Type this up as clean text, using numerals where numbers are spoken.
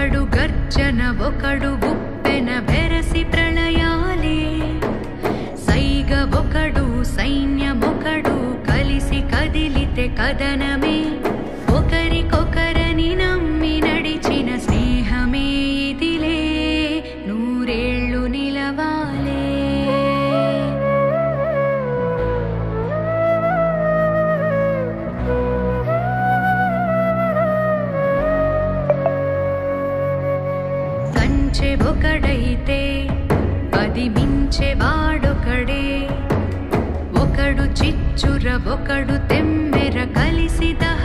ఒకడు గర్జన ఒకడు ఉప్పెన బెరసి ప్రళయాలే సైగ ఒకడు సైన్యమొకడు కలిసి కదిలితే కదనమే ఒకరికొకరని నమ్మి నడిచిన స్నేహమే ఇదిలే నూరేళ్ళు నిలవాలే కంచె ఒకడైతే అది మించెవాడొకడే ఒకడు చిచ్చుర ఒకడు తెమ్మెర కలిసి దహ